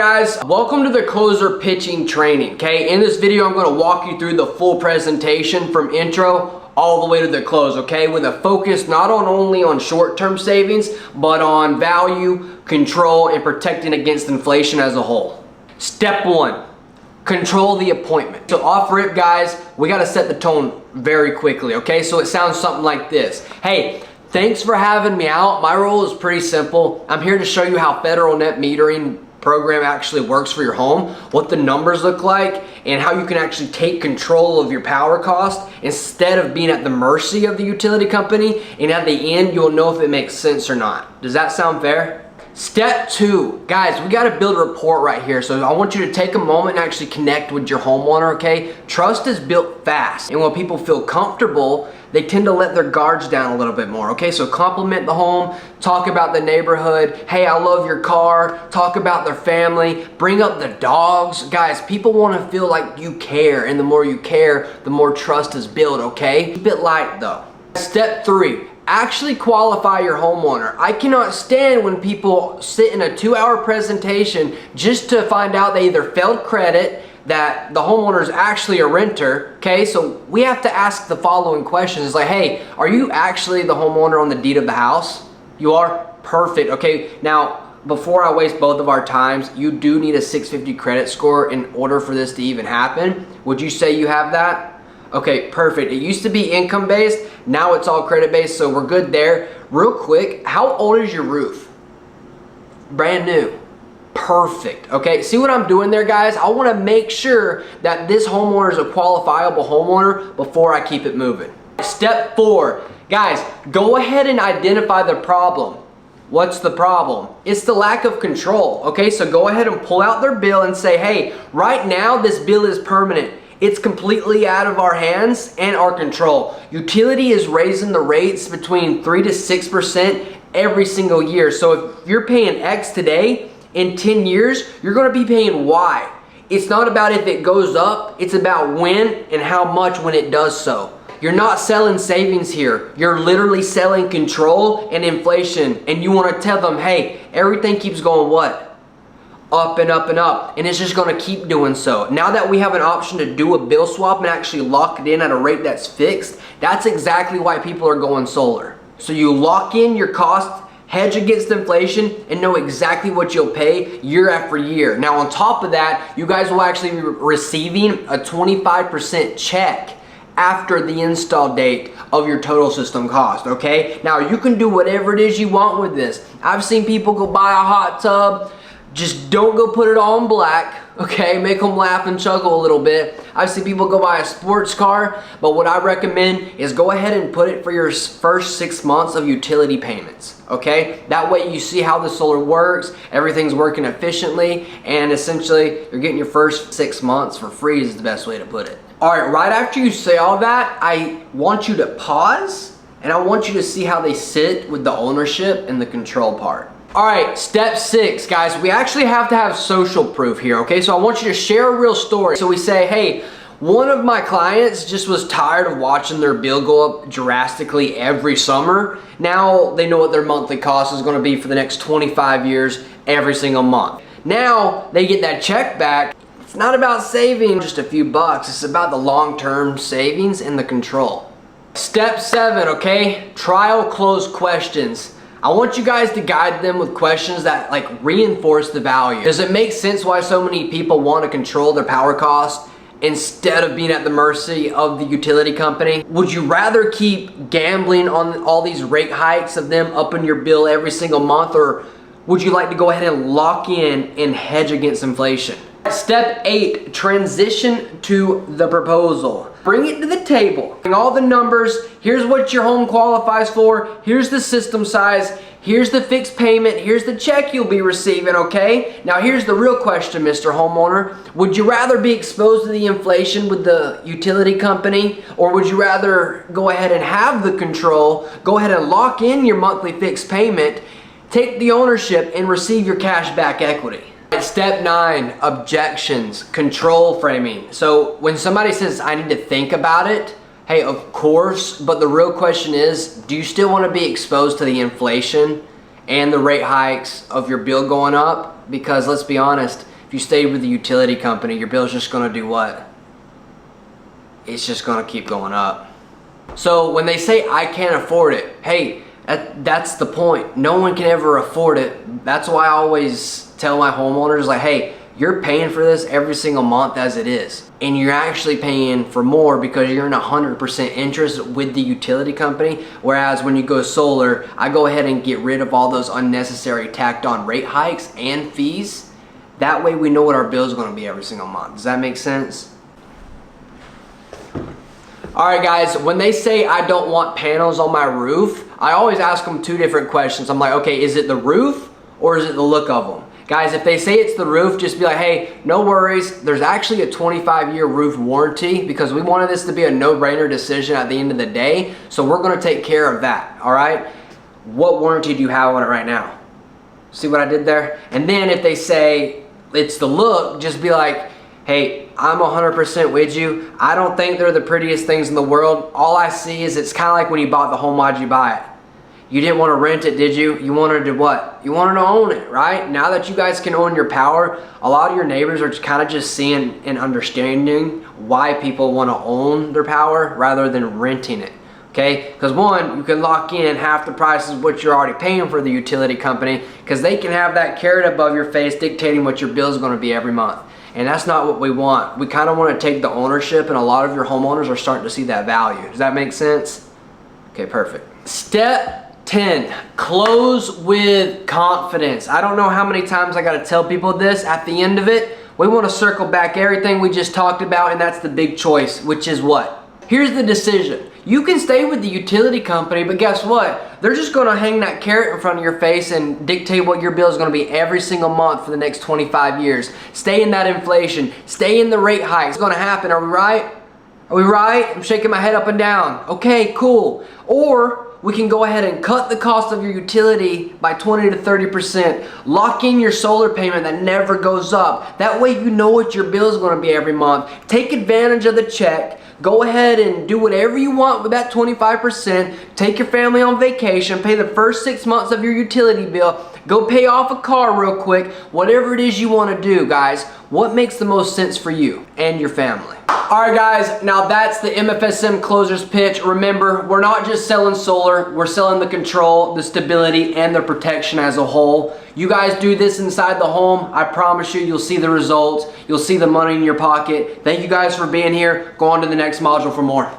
guys, welcome to the closer pitching training. Okay, in this video I'm going to walk you through the full presentation from intro all the way to the close, okay, with a focus not only on short-term savings but on value, control, and protecting against inflation as a whole. Step 1, control the appointment. So off rip, guys, we got to set the tone very quickly, okay? So it sounds something like this. Hey, thanks for having me out. My role is pretty simple. I'm here to show you how federal net metering program actually works for your home, what the numbers look like, and how you can actually take control of your power cost instead of being at the mercy of the utility company, and at the end you'll know if it makes sense or not. Does that sound fair? Step 2, guys, we got to build a rapport right here. So I want you to take a moment and actually connect with your homeowner, okay? Trust is built fast, and when people feel comfortable, they tend to let their guards down a little bit more, okay? So compliment the home, talk about the neighborhood, hey, I love your car, talk about their family, bring up the dogs. Guys, people want to feel like you care, and the more you care, the more trust is built, okay? Keep it light though. Step 3. Actually qualify your homeowner. I cannot stand when people sit in a 2-hour presentation just to find out they either failed credit, that the homeowner is actually a renter, okay? So we have to ask the following questions. It's like, hey, are you actually the homeowner on the deed of the house? You are? Perfect, okay? Now, before I waste both of our times, you do need a 650 credit score in order for this to even happen. Would you say you have that? Okay, perfect. It used to be income-based, now it's all credit-based, so we're good there. Real quick, how old is your roof? Brand new. Perfect. Okay, see what I'm doing there, guys? I want to make sure that this homeowner is a qualifiable homeowner before I keep it moving. Step 4, guys, go ahead and identify the problem. What's the problem? It's the lack of control. Okay, so go ahead and pull out their bill and say, hey, right now this bill is permanent. It's completely out of our hands and our control. Utility is raising the rates between 3 to 6% every single year. So if you're paying X today, in 10 years, you're going to be paying Y. It's not about if it goes up, it's about when and how much when it does so. You're not selling savings here. You're literally selling control and inflation. And you want to tell them, hey, everything keeps going what? Up and up and up, and it's just going to keep doing so. Now that we have an option to do a bill swap and actually lock it in at a rate that's fixed, that's exactly why people are going solar. So you lock in your cost, hedge against inflation, and know exactly what you'll pay year after year. Now on top of that, you guys will actually be receiving a 25% check after the install date of your total system cost, okay? Now you can do whatever it is you want with this. I've seen people go buy a hot tub. Just don't go put it all in black, okay? Make them laugh and chuckle a little bit. I've seen people go buy a sports car, but what I recommend is go ahead and put it for your first 6 months of utility payments, okay? That way you see how the solar works, everything's working efficiently, and essentially you're getting your first 6 months for free is the best way to put it. All right, right after you say all that, I want you to pause, and I want you to see how they sit with the ownership and the control part. All right, step 6, guys, we actually have to have social proof here, okay? So I want you to share a real story. So we say, hey, one of my clients just was tired of watching their bill go up drastically every summer. Now they know what their monthly cost is going to be for the next 25 years every single month. Now they get that check back. It's not about saving just a few bucks. It's about the long-term savings and the control. Step 7, okay? Trial close questions. I want you guys to guide them with questions that like reinforce the value. Does it make sense why so many people want to control their power costs instead of being at the mercy of the utility company? Would you rather keep gambling on all these rate hikes of them upping your bill every single month, or would you like to go ahead and lock in and hedge against inflation? Step 8, transition to the proposal. Bring it to the table. Bring all the numbers. Here's what your home qualifies for. Here's the system size. Here's the fixed payment. Here's the check you'll be receiving, okay? Now here's the real question, Mr. Homeowner. Would you rather be exposed to the inflation with the utility company, or would you rather go ahead and have the control, go ahead and lock in your monthly fixed payment, take the ownership, and receive your cash back equity? Step 9, objections, control framing. So when somebody says, I need to think about it, hey, of course, but the real question is, do you still want to be exposed to the inflation and the rate hikes of your bill going up? Because let's be honest, you stay with the utility company, your bill's just gonna do what? It's just gonna keep going up. So when they say I can't afford it, hey, that's the point. No one can ever afford it. That's why I always tell my homeowners, like, hey, you're paying for this every single month as it is. And you're actually paying for more because you're in 100% interest with the utility company. Whereas when you go solar, I go ahead and get rid of all those unnecessary tacked on rate hikes and fees. That way we know what our bill is going to be every single month. Does that make sense? Alright guys, when they say I don't want panels on my roof, I always ask them two different questions. I'm like, okay, is it the roof or is it the look of them? Guys, if they say it's the roof, just be like, hey, no worries. There's actually a 25-year roof warranty because we wanted this to be a no-brainer decision at the end of the day. So we're going to take care of that, all right? What warranty do you have on it right now? See what I did there? And then if they say it's the look, just be like, hey, I'm 100% with you. I don't think they're the prettiest things in the world. All I see is it's kind of like when you bought the home, why'd you buy it? You didn't want to rent it, did you? You wanted to what? You wanted to own it, right? Now that you guys can own your power, a lot of your neighbors are kind of just seeing and understanding why people want to own their power rather than renting it, okay? Because one, you can lock in half the price of what you're already paying for the utility company because they can have that carrot above your face dictating what your bill is going to be every month. And that's not what we want. We kind of want to take the ownership, and a lot of your homeowners are starting to see that value. Does that make sense? Okay, perfect. Step 10, close with confidence. I don't know how many times I got to tell people this. At the end of it, we want to circle back everything we just talked about, and that's the big choice, which is what? Here's the decision. You can stay with the utility company, but guess what? They're just going to hang that carrot in front of your face and dictate what your bill is going to be every single month for the next 25 years. Stay in that inflation. Stay in the rate hike. It's going to happen. Are we right? Are we right? I'm shaking my head up and down. Okay, cool. Or we can go ahead and cut the cost of your utility by 20 to 30%. Lock in your solar payment that never goes up. That way you know what your bill is going to be every month. Take advantage of the check. Go ahead and do whatever you want with that 25%. Take your family on vacation. Pay the first 6 months of your utility bill. Go pay off a car real quick. Whatever it is you want to do, guys. What makes the most sense for you and your family? Alright guys, now that's the MFSM Closer's Pitch. Remember, we're not just selling solar, we're selling the control, the stability, and the protection as a whole. You guys do this inside the home, I promise you, you'll see the results. You'll see the money in your pocket. Thank you guys for being here. Go on to the next module for more.